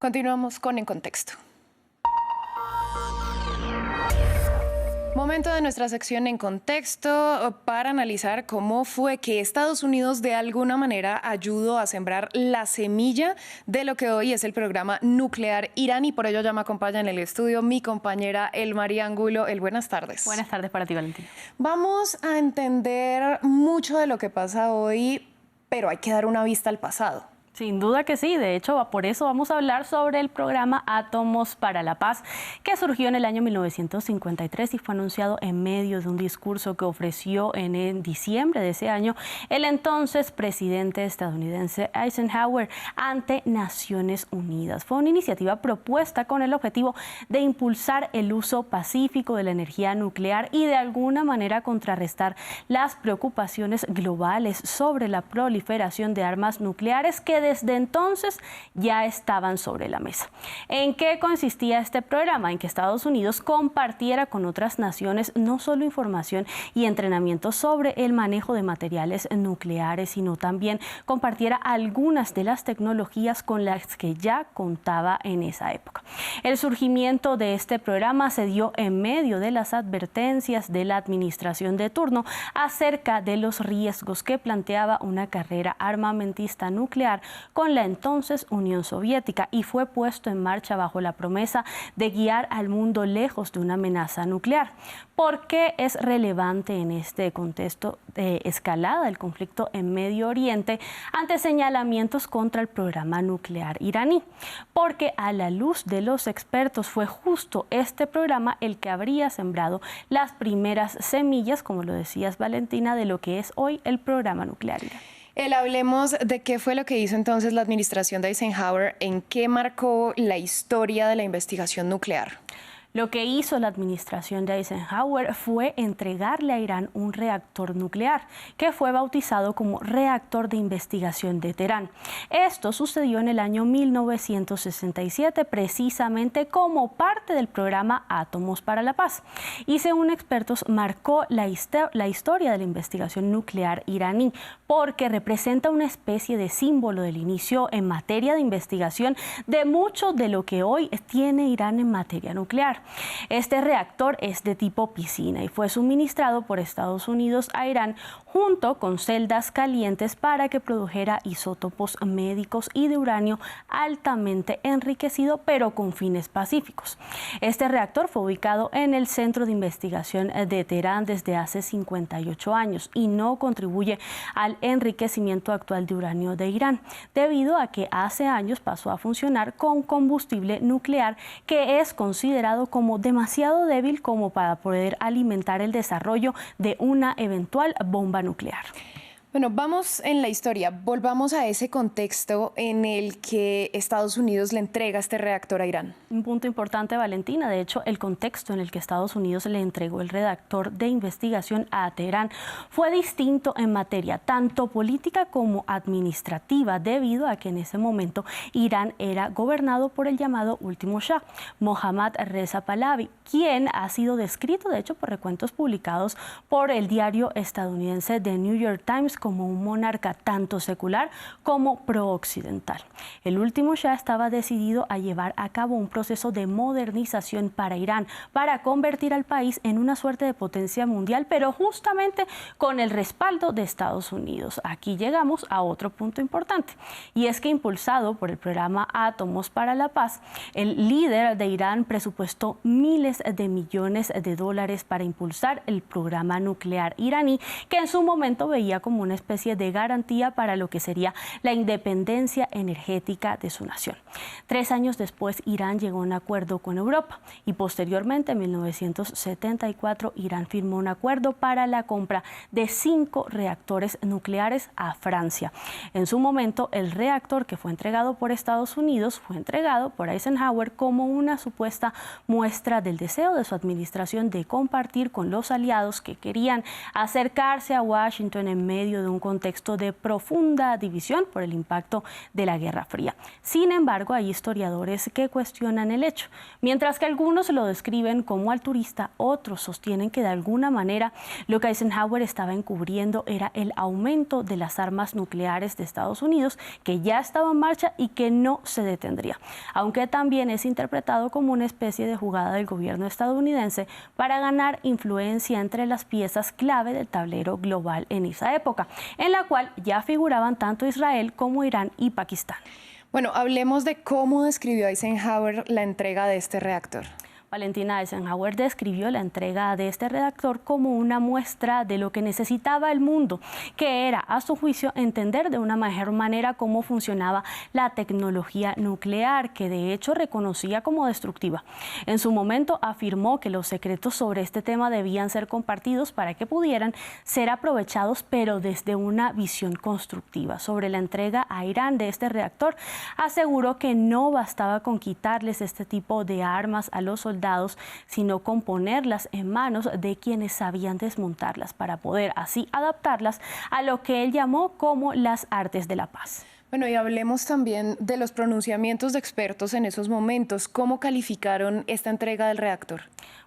Continuamos con En Contexto. Momento de nuestra sección En Contexto para analizar cómo fue que Estados Unidos de alguna manera ayudó a sembrar la semilla de lo que hoy es el programa nuclear Irán, y por ello ya me acompaña en el estudio mi compañera Elmari Angulo. Buenas tardes. Buenas tardes para ti, Valentina. Vamos a entender mucho de lo que pasa hoy, pero hay que dar una vista al pasado. Sin duda que sí, de hecho por eso vamos a hablar sobre el programa Átomos para la Paz, que surgió en el año 1953 y fue anunciado en medio de un discurso que ofreció en diciembre de ese año el entonces presidente estadounidense Eisenhower ante Naciones Unidas. Fue una iniciativa propuesta con el objetivo de impulsar el uso pacífico de la energía nuclear y de alguna manera contrarrestar las preocupaciones globales sobre la proliferación de armas nucleares que desde entonces ya estaban sobre la mesa. ¿En qué consistía este programa? En que Estados Unidos compartiera con otras naciones no solo información y entrenamiento sobre el manejo de materiales nucleares, sino también compartiera algunas de las tecnologías con las que ya contaba en esa época. El surgimiento de este programa se dio en medio de las advertencias de la administración de turno acerca de los riesgos que planteaba una carrera armamentista nuclear con la entonces Unión Soviética, y fue puesto en marcha bajo la promesa de guiar al mundo lejos de una amenaza nuclear. ¿Por qué es relevante en este contexto de escalada del conflicto en Medio Oriente ante señalamientos contra el programa nuclear iraní? Porque a la luz de los expertos fue justo este programa el que habría sembrado las primeras semillas, como lo decías, Valentina, de lo que es hoy el programa nuclear iraní. Hablemos de qué fue lo que hizo entonces la administración de Eisenhower, en qué marcó la historia de la investigación nuclear. Lo que hizo la administración de Eisenhower fue entregarle a Irán un reactor nuclear, que fue bautizado como Reactor de Investigación de Teherán. Esto sucedió en el año 1967, precisamente como parte del programa Átomos para la Paz. Y según expertos, marcó la historia de la investigación nuclear iraní, porque representa una especie de símbolo del inicio en materia de investigación de mucho de lo que hoy tiene Irán en materia nuclear. Este reactor es de tipo piscina y fue suministrado por Estados Unidos a Irán junto con celdas calientes para que produjera isótopos médicos y de uranio altamente enriquecido, pero con fines pacíficos. Este reactor fue ubicado en el Centro de Investigación de Teherán desde hace 58 años y no contribuye al enriquecimiento actual de uranio de Irán, debido a que hace años pasó a funcionar con combustible nuclear que es considerado como demasiado débil como para poder alimentar el desarrollo de una eventual bomba nuclear. Bueno, vamos en la historia, volvamos a ese contexto en el que Estados Unidos le entrega este reactor a Irán. Un punto importante, Valentina, de hecho, el contexto en el que Estados Unidos le entregó el reactor de investigación a Teherán fue distinto en materia tanto política como administrativa, debido a que en ese momento Irán era gobernado por el llamado último Shah, Mohammad Reza Pahlavi, quien ha sido descrito, de hecho, por recuentos publicados por el diario estadounidense The New York Times como un monarca tanto secular como pro-occidental. El último Shah estaba decidido a llevar a cabo un proceso de modernización para Irán, para convertir al país en una suerte de potencia mundial, pero justamente con el respaldo de Estados Unidos. Aquí llegamos a otro punto importante, y es que impulsado por el programa Átomos para la Paz, el líder de Irán presupuestó miles de millones de dólares para impulsar el programa nuclear iraní, que en su momento veía como una especie de garantía para lo que sería la independencia energética de su nación. 3 años después, Irán llegó a un acuerdo con Europa y posteriormente, en 1974, Irán firmó un acuerdo para la compra de 5 reactores nucleares a Francia. En su momento, el reactor que fue entregado por Estados Unidos fue entregado por Eisenhower como una supuesta muestra del deseo de su administración de compartir con los aliados que querían acercarse a Washington en medio medio de un contexto de profunda división por el impacto de la Guerra Fría. Sin embargo, hay historiadores que cuestionan el hecho. Mientras que algunos lo describen como altruista, otros sostienen que de alguna manera lo que Eisenhower estaba encubriendo era el aumento de las armas nucleares de Estados Unidos, que ya estaba en marcha y que no se detendría, aunque también es interpretado como una especie de jugada del gobierno estadounidense para ganar influencia entre las piezas clave del tablero global en esa época, en la cual ya figuraban tanto Israel como Irán y Pakistán. Bueno, hablemos de cómo describió Eisenhower la entrega de este reactor. Valentina, Eisenhower describió la entrega de este reactor como una muestra de lo que necesitaba el mundo, que era, a su juicio, entender de una mejor manera cómo funcionaba la tecnología nuclear, que de hecho reconocía como destructiva. En su momento afirmó que los secretos sobre este tema debían ser compartidos para que pudieran ser aprovechados, pero desde una visión constructiva. Sobre la entrega a Irán de este reactor, aseguró que no bastaba con quitarles este tipo de armas a los soldados, sino con ponerlas en manos de quienes sabían desmontarlas para poder así adaptarlas a lo que él llamó como las artes de la paz. Bueno, y hablemos también de los pronunciamientos de expertos en esos momentos. ¿Cómo calificaron esta entrega del reactor?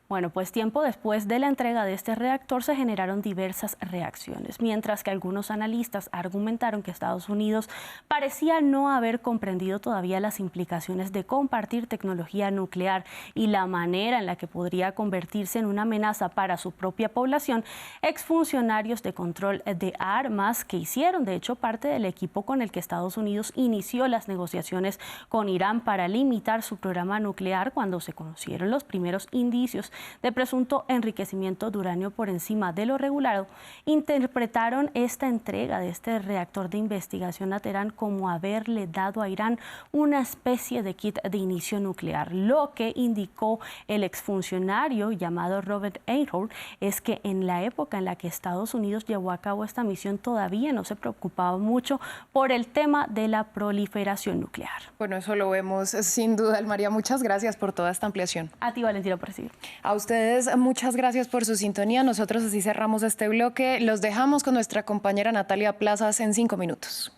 Bueno, pues tiempo después de la entrega de este reactor se generaron diversas reacciones, mientras que algunos analistas argumentaron que Estados Unidos parecía no haber comprendido todavía las implicaciones de compartir tecnología nuclear y la manera en la que podría convertirse en una amenaza para su propia población. Exfuncionarios de control de armas que hicieron, de hecho, parte del equipo con el que Estados Unidos inició las negociaciones con Irán para limitar su programa nuclear cuando se conocieron los primeros indicios de presunto enriquecimiento de uranio por encima de lo regulado, interpretaron esta entrega de este reactor de investigación a Teherán como haberle dado a Irán una especie de kit de inicio nuclear. Lo que indicó el exfuncionario llamado Robert Einhorn es que en la época en la que Estados Unidos llevó a cabo esta misión todavía no se preocupaba mucho por el tema de la proliferación nuclear. Bueno, eso lo vemos sin duda, María. Muchas gracias por toda esta ampliación. A ti, Valentina, por recibir. A ustedes, muchas gracias por su sintonía. Nosotros así cerramos este bloque. Los dejamos con nuestra compañera Natalia Plazas en 5 minutos.